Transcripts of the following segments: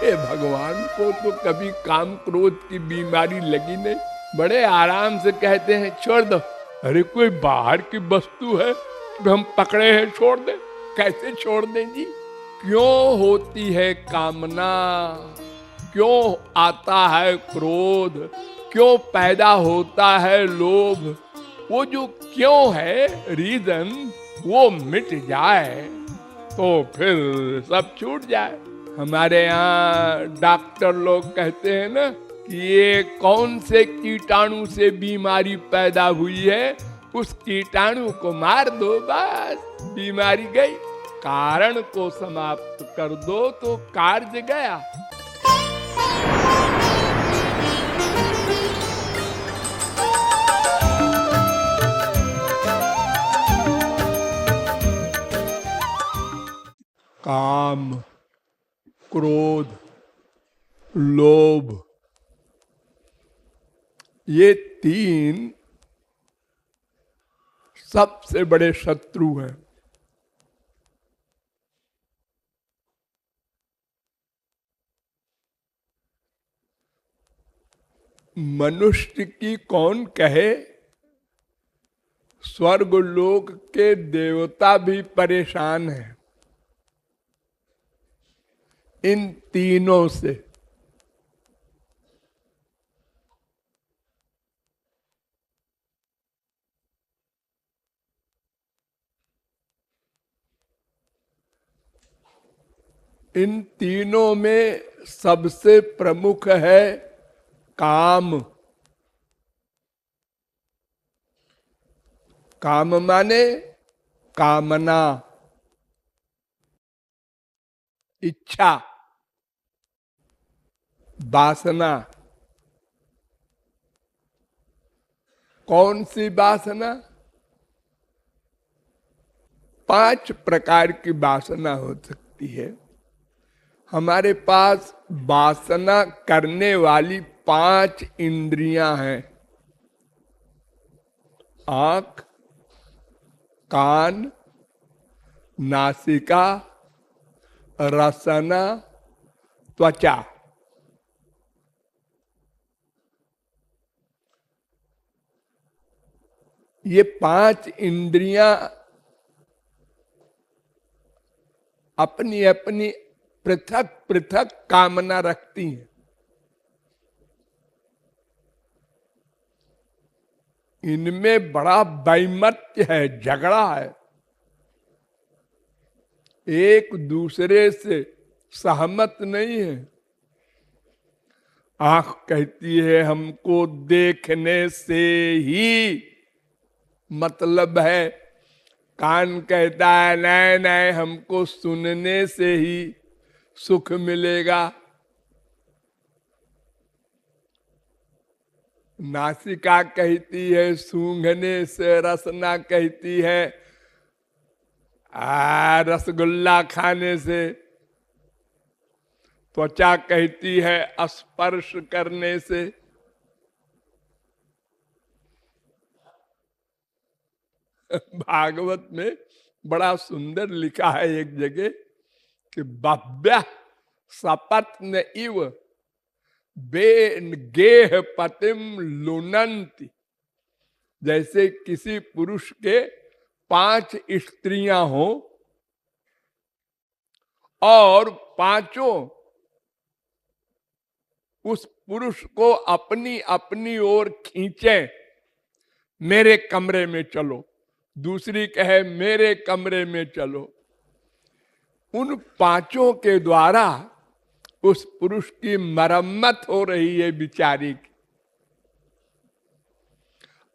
हे भगवान को तो कभी काम क्रोध की बीमारी लगी नहीं, बड़े आराम से कहते हैं छोड़ दो। अरे कोई बाहर की वस्तु है कि हम पकड़े हैं छोड़ दे, कैसे छोड़ दें जी? क्यों होती है कामना, क्यों आता है क्रोध, क्यों पैदा होता है लोभ? वो जो क्यों है रीजन, वो मिट जाए तो फिर सब छूट जाए। हमारे यहाँ डॉक्टर लोग कहते हैं ना कि ये कौन से कीटाणु से बीमारी पैदा हुई है, उस कीटाणु को मार दो, बस बीमारी गई। कारण को समाप्त कर दो तो कार्य गया। काम, क्रोध, लोभ, ये तीन सबसे बड़े शत्रु हैं। मनुष्य की कौन कहे, स्वर्ग लोक के देवता भी परेशान हैं इन तीनों से। इन तीनों में सबसे प्रमुख है काम। काम माने कामना, इच्छा, वासना। कौन सी वासना? 5 प्रकार की वासना हो सकती है। हमारे पास वासना करने वाली 5 इंद्रियां हैं। आंख, कान, नासिका, रसना, त्वचा। ये 5 इंद्रियां अपनी अपनी पृथक पृथक कामना रखती हैं। इनमें बड़ा वैमत्य है, झगड़ा है, एक दूसरे से सहमत नहीं है। आंख कहती है हमको देखने से ही मतलब है, कान कहता है नहीं नहीं हमको सुनने से ही सुख मिलेगा, नासिका कहती है सूंघने से, रसना कहती है रसगुल्ला खाने से, त्वचा कहती है स्पर्श करने से। भागवत में बड़ा सुंदर लिखा है एक जगह कि बभ्य सपत्न इव बेन गेह पतिम लुनंती। जैसे किसी पुरुष के 5 स्त्रियां हो और पांचों उस पुरुष को अपनी अपनी ओर खींचे, मेरे कमरे में चलो, दूसरी कहे मेरे कमरे में चलो। उन 5 के द्वारा उस पुरुष की मरम्मत हो रही है बिचारी की।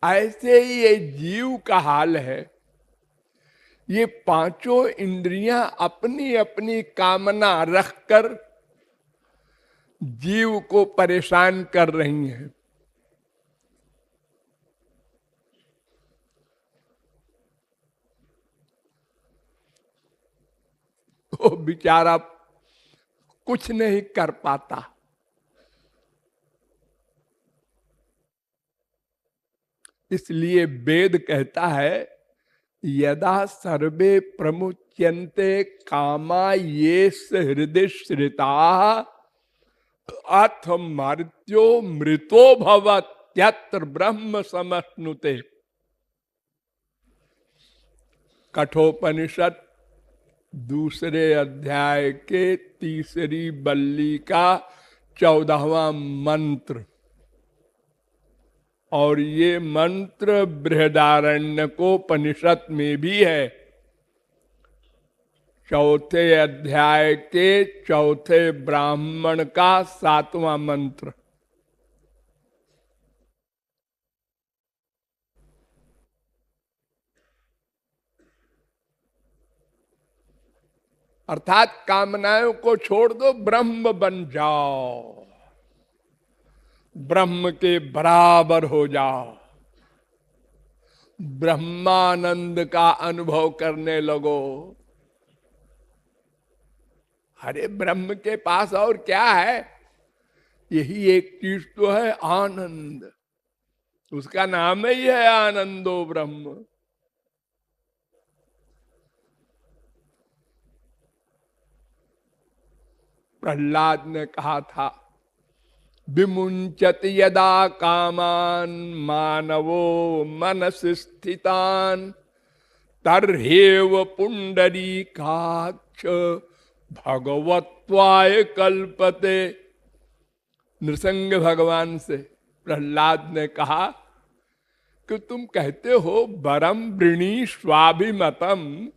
ऐसे ही ये जीव का हाल है। ये 5 इंद्रियां अपनी अपनी कामना रखकर जीव को परेशान कर रही हैं। वो बेचारा कुछ नहीं कर पाता। इसलिए वेद कहता है यदा सर्वे प्रमुच्यन्ते कामा ये हृदय श्रिता अथ मर्त्यो मृतो भवत् यत्र ब्रह्म समश्नुते। कठोपनिषद दूसरे अध्याय के तीसरी बल्ली का 14वां मंत्र। और ये मंत्र बृहदारण्यकोपनिषद में भी है। चौथे अध्याय के चौथे ब्राह्मण का 7वां मंत्र। अर्थात कामनाओं को छोड़ दो, ब्रह्म बन जाओ, ब्रह्म के बराबर हो जाओ, ब्रह्मानंद का अनुभव करने लगो। अरे ब्रह्म के पास और क्या है? यही एक चीज तो है, आनंद। उसका नाम ही है आनंदो ब्रह्म। प्रहलाद ने कहा था, विमुंचत यदा कामान मानवो मनसि स्थितान तर्हेव पुंडरीकाक्ष भगवत्वाय कल्पते। नृसिंह भगवान से प्रहलाद ने कहा कि तुम कहते हो वरम वृणी स्वाभिमतम,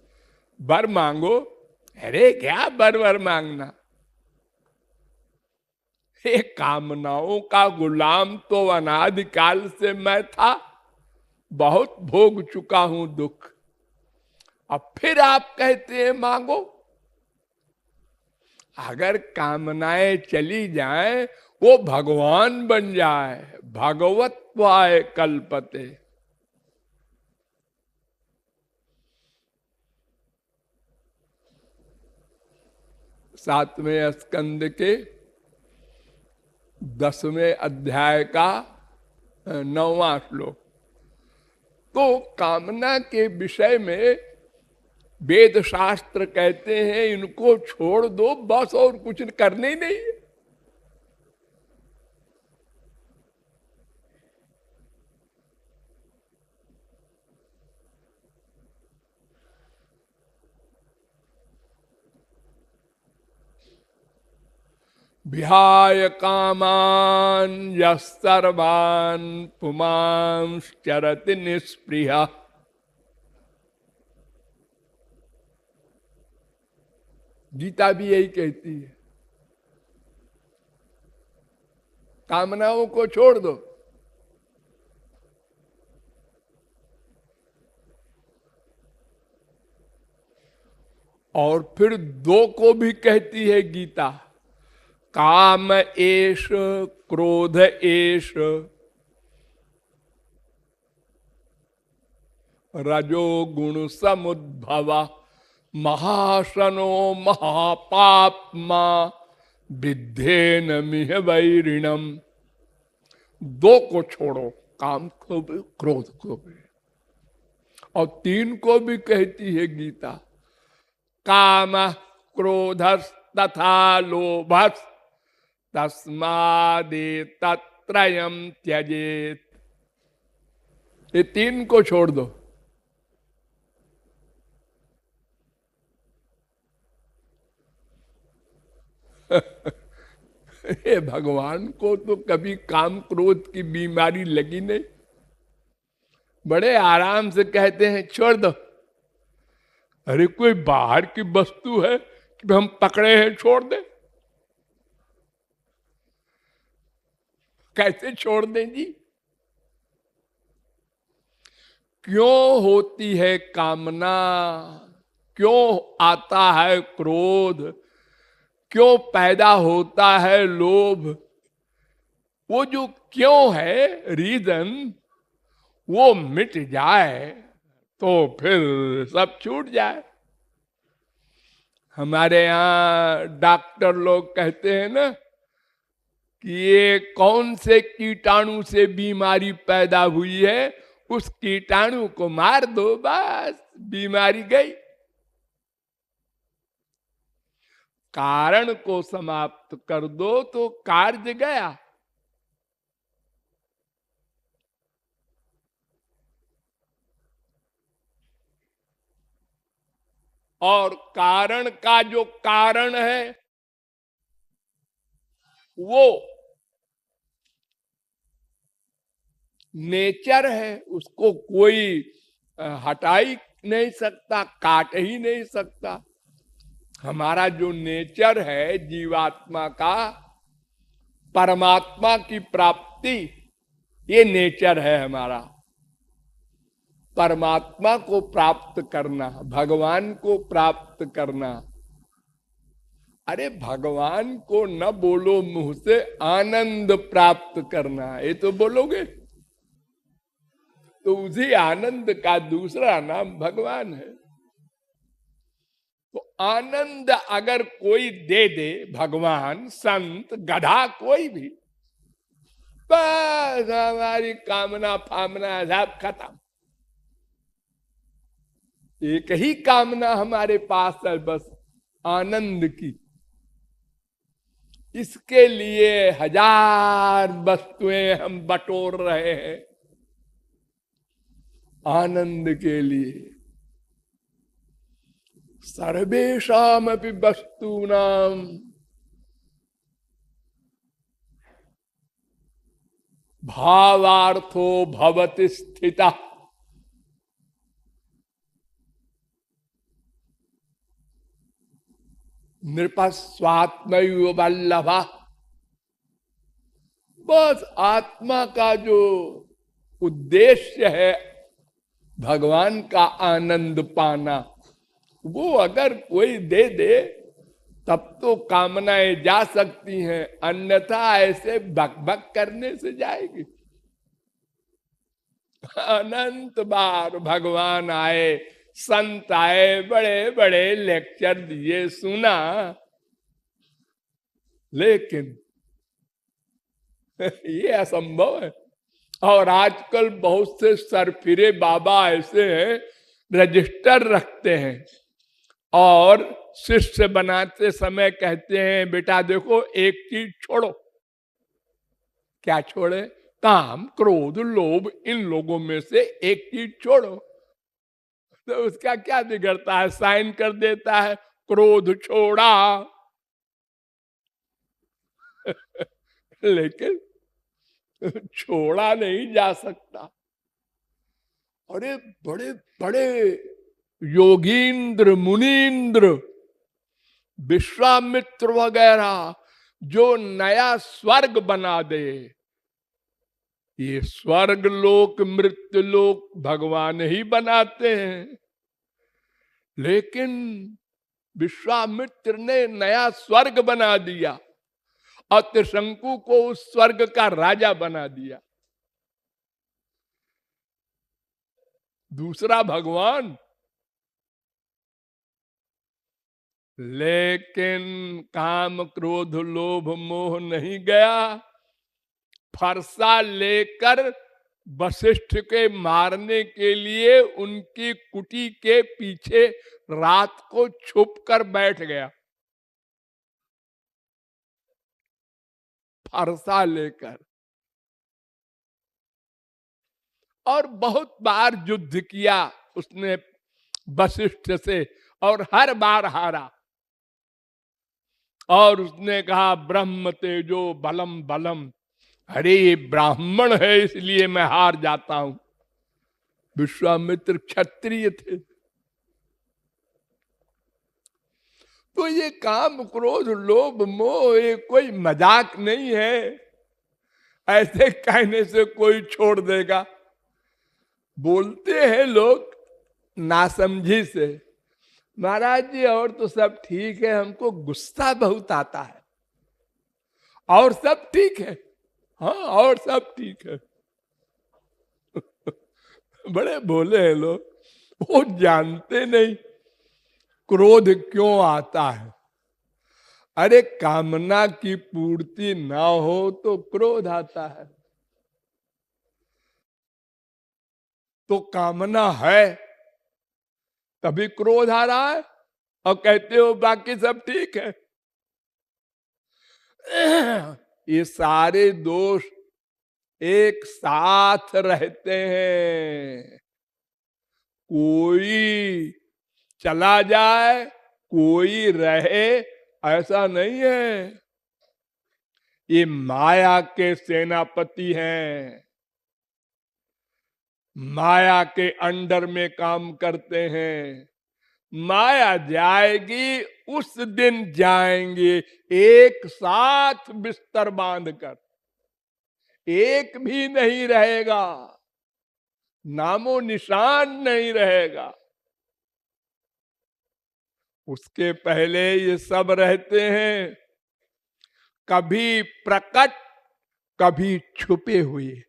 वर मांगो। अरे क्या वर मांगना? हे, कामनाओं का गुलाम तो अनादिकाल से मैं था, बहुत भोग चुका हूं दुख। अब फिर आप कहते हैं मांगो। अगर कामनाएं चली जाएं, वो भगवान बन जाए, भगवत्वाय कल्पते। सातवें स्कंद के 10वें अध्याय का 9वां श्लोक। तो कामना के विषय में वेद शास्त्र कहते हैं इनको छोड़ दो, बस और कुछ करने ही नहीं है। विहाय कामान यस्सर्वान् पुमांश्चरति निस्पृहः। गीता भी यही कहती है, कामनाओं को छोड़ दो। और फिर दो को भी कहती है गीता, काम एष क्रोध एष रजो गुण समुद्भव महाशनो महापापमा विद्धेन मिह वैरिणम। दो को छोड़ो, काम को भी क्रोध को भी। और 3 को भी कहती है गीता, काम क्रोधस् तथा लोभस् तस्मादेतत्त्रयम् त्यजेत। ये 3 को छोड़ दो। ये भगवान को तो कभी काम क्रोध की बीमारी लगी नहीं। बड़े आराम से कहते हैं छोड़ दो। अरे कोई बाहर की वस्तु है कि हम पकड़े हैं छोड़ दे? कैसे छोड़ दें जी? क्यों होती है कामना? क्यों आता है क्रोध? क्यों पैदा होता है लोभ? वो जो क्यों है, रीजन, वो मिट जाए तो फिर सब छूट जाए। हमारे यहाँ डॉक्टर लोग कहते हैं ना कि ये कौन से कीटाणु से बीमारी पैदा हुई है, उस कीटाणु को मार दो, बस बीमारी गई। कारण को समाप्त कर दो तो कार्य गया। और कारण का जो कारण है वो नेचर है, उसको कोई हटा ही नहीं सकता, काट ही नहीं सकता। हमारा जो नेचर है जीवात्मा का, परमात्मा की प्राप्ति, ये नेचर है हमारा। परमात्मा को प्राप्त करना, भगवान को प्राप्त करना। अरे भगवान को न बोलो मुंह से, आनंद प्राप्त करना, ये तो बोलोगे तो उसी आनंद का दूसरा नाम भगवान है। तो आनंद अगर कोई दे दे, भगवान, संत, गधा, कोई भी, बस हमारी कामना फामना सब खत्म। एक ही कामना हमारे पास है, बस आनंद की। इसके लिए हजार वस्तुएं हम बटोर रहे हैं, आनंद के लिए। सर्वेषाम अपि वस्तूनाम भावार्थो भवति स्थिता। नृपस्वात्मैव वल्लभा। बस आत्मा का जो उद्देश्य है भगवान का आनंद पाना, वो अगर कोई दे दे तब तो कामनाएं जा सकती हैं, अन्यथा ऐसे बकबक करने से जाएगी। अनंत बार भगवान आए, संत आए, बड़े बड़े लेक्चर दिए, सुना, लेकिन ये असंभव है। और आजकल बहुत से सरफिरे बाबा ऐसे हैं, रजिस्टर रखते हैं और शिष्य बनाते समय कहते हैं बेटा देखो एक चीज छोड़ो। क्या छोड़े? काम, क्रोध, लोभ, इन लोगों में से एक चीज छोड़ो। तो उसका क्या बिगड़ता है, साइन कर देता है क्रोध छोड़ा। लेकिन छोड़ा नहीं जा सकता। अरे बड़े बड़े योगींद्र, मुनींद्र, विश्वामित्र वगैरह जो नया स्वर्ग बना दे, ये स्वर्ग लोक मृत्यु लोक भगवान ही बनाते हैं। लेकिन विश्वामित्र ने नया स्वर्ग बना दिया और त्रिशंकु को उस स्वर्ग का राजा बना दिया। दूसरा भगवान। लेकिन काम, क्रोध, लोभ, मोह नहीं गया। फरसा लेकर वशिष्ठ के मारने के लिए उनकी कुटी के पीछे रात को छुप कर बैठ गया, फरसा लेकर। और बहुत बार युद्ध किया उसने वशिष्ठ से, और हर बार हारा। और उसने कहा ब्रह्म तेजो बलम बलम, अरे ये ब्राह्मण है इसलिए मैं हार जाता हूं। विश्वामित्र क्षत्रिय थे। तो ये काम, क्रोध, लोभ, मोह ये कोई मजाक नहीं है, ऐसे कहने से कोई छोड़ देगा। बोलते हैं लोग नासमझी से, महाराज जी और तो सब ठीक है, हमको गुस्सा बहुत आता है। और सब ठीक है? हाँ और सब ठीक है। बड़े भोले हैं लोग, वो जानते नहीं क्रोध क्यों आता है। अरे कामना की पूर्ति ना हो तो क्रोध आता है। तो कामना है तभी क्रोध आ रहा है, और कहते हो बाकी सब ठीक है। ये सारे दोष एक साथ रहते हैं। कोई चला जाए, कोई रहे, ऐसा नहीं है। ये माया के सेनापति हैं, माया के अंडर में काम करते हैं। माया जाएगी, उस दिन जाएंगे एक साथ बिस्तर बांधकर, एक भी नहीं रहेगा, नामो निशान नहीं रहेगा। उसके पहले ये सब रहते हैं, कभी प्रकट, कभी छुपे हुए,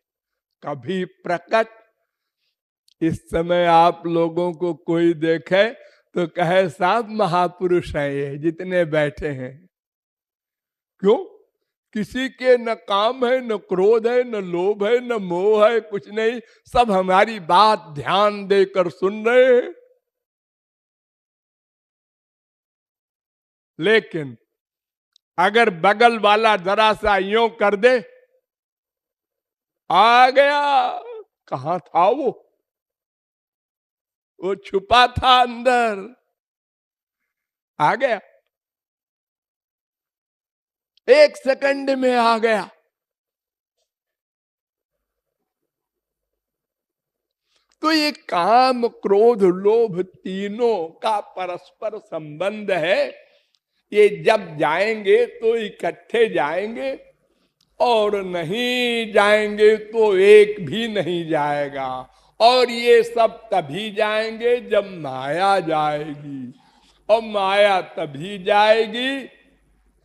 कभी प्रकट। इस समय आप लोगों को कोई देखे तो कहे साहब महापुरुष हैं ये जितने बैठे हैं। क्यों? किसी के न काम है, न क्रोध है, न लोभ है, न मोह है, कुछ नहीं। सब हमारी बात ध्यान देकर सुन रहे हैं। लेकिन अगर बगल वाला जरा सा यूं कर दे, आ गया, कहां था वो छुपा था अंदर, आ गया, एक सेकंड में आ गया। तो ये काम क्रोध लोभ तीनों का परस्पर संबंध है। ये जब जाएंगे तो इकट्ठे जाएंगे, और नहीं जाएंगे तो एक भी नहीं जाएगा। और ये सब तभी जाएंगे जब माया जाएगी, और माया तभी जाएगी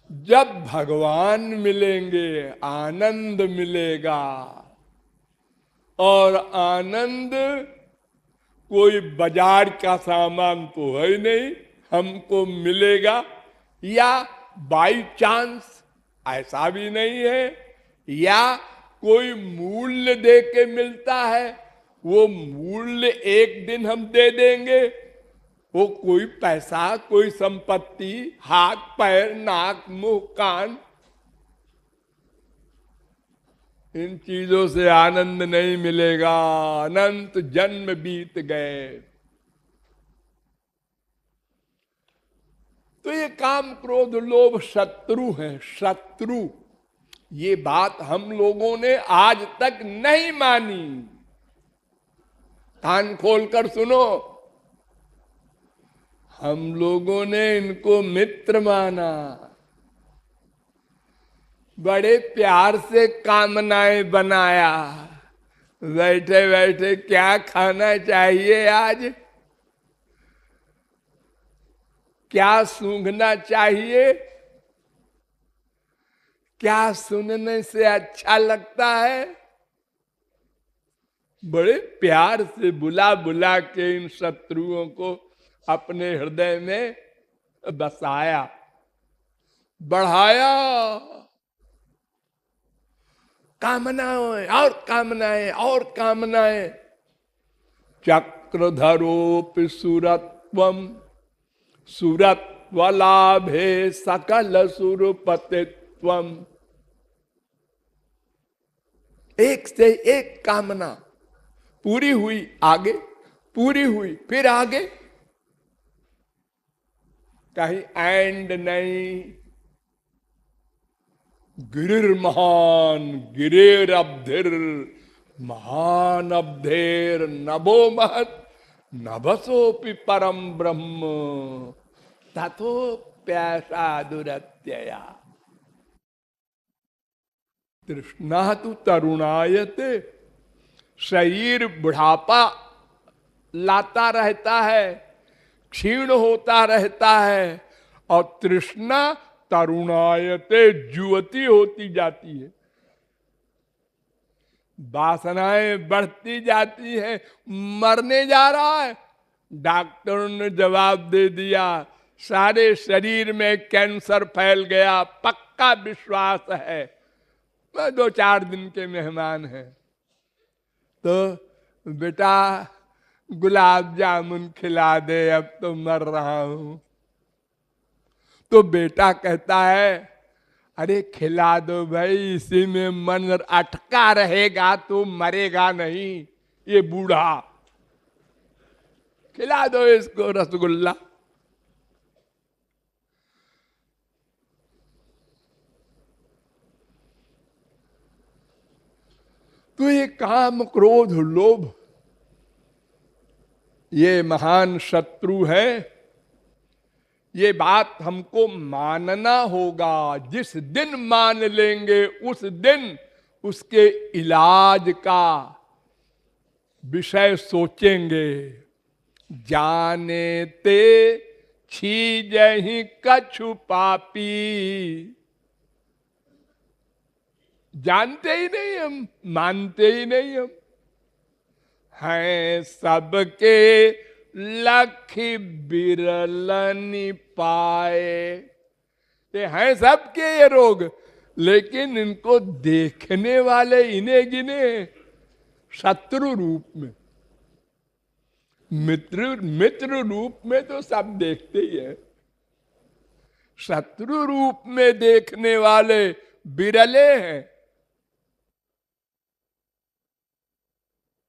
जब भगवान मिलेंगे, आनंद मिलेगा। और आनंद कोई बाजार का सामान तो है नहीं, हमको मिलेगा, या बाई चांस, ऐसा भी नहीं है, या कोई मूल्य दे के मिलता है। वो मूल्य एक दिन हम दे देंगे, वो कोई पैसा, कोई संपत्ति, हाथ पैर नाक मुंह कान, इन चीजों से आनंद नहीं मिलेगा। अनंत जन्म बीत गए। तो ये काम क्रोध लोभ शत्रु हैं, शत्रु। ये बात हम लोगों ने आज तक नहीं मानी। कान खोलकर सुनो, हम लोगों ने इनको मित्र माना, बड़े प्यार से कामनाएं बनाया। बैठे बैठे क्या खाना चाहिए आज, क्या सूंघना चाहिए, क्या सुनने से अच्छा लगता है, बड़े प्यार से बुला बुला के इन शत्रुओं को अपने हृदय में बसाया, बढ़ाया। कामनाएं और कामनाएं और कामनाएं। चक्रधरोपि सुरत्वम सुरत्वलाभे सकल सुरपतित्वम। एक से एक कामना पूरी हुई, आगे पूरी हुई, फिर आगे, कहीं एंड नहीं। गिरिर महान गिरेर अब्धिर महान अब्धेर नभो महत नभसोपि परम ब्रह्म तथो प्यासा दुरत्यया। तृष्णा तु तरुणायते। शरीर बुढ़ापा लाता रहता है, क्षीण होता रहता है, और तृष्णा तरुणायते, जुवती होती जाती है। वासनाएं बढ़ती जाती है, मरने जा रहा है। डॉक्टरों ने जवाब दे दिया, सारे शरीर में कैंसर फैल गया, पक्का विश्वास है। मैं 2-4 दिन के मेहमान हैं, तो बेटा गुलाब जामुन खिला दे, अब तो मर रहा हूं। तो बेटा कहता है, अरे खिला दो भाई, इसी में मन अटका रहेगा तो मरेगा नहीं ये बूढ़ा। खिला दो इसको रसगुल्ला। तो ये काम क्रोध लोभ ये महान शत्रु है। ये बात हमको मानना होगा। जिस दिन मान लेंगे उस दिन उसके इलाज का विषय सोचेंगे। जाने ते छीजहि कछु पापी। जानते ही नहीं हम, मानते ही नहीं हम। हैं सबके लखी बिरलनि पाए। ये हैं सबके ये रोग, लेकिन इनको देखने वाले इन्हें गिने शत्रु रूप में। मित्र रूप में तो सब देखते ही है, शत्रु रूप में देखने वाले बिरले हैं।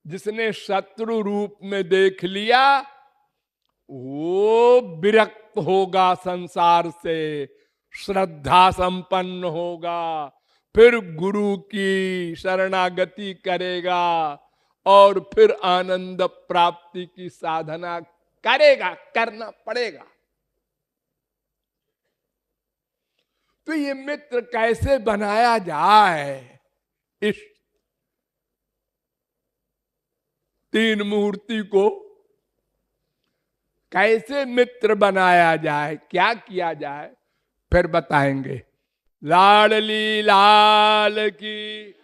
जिसने शत्रु रूप में देख लिया वो विरक्त होगा संसार से, श्रद्धा संपन्न होगा, फिर गुरु की शरणागति करेगा और फिर आनंद प्राप्ति की साधना करेगा, करना पड़ेगा। तो ये मित्र कैसे बनाया जाए? इस तीन मूर्ति को कैसे मित्र बनाया जाए, क्या किया जाए, फिर बताएंगे। लाडली लाल की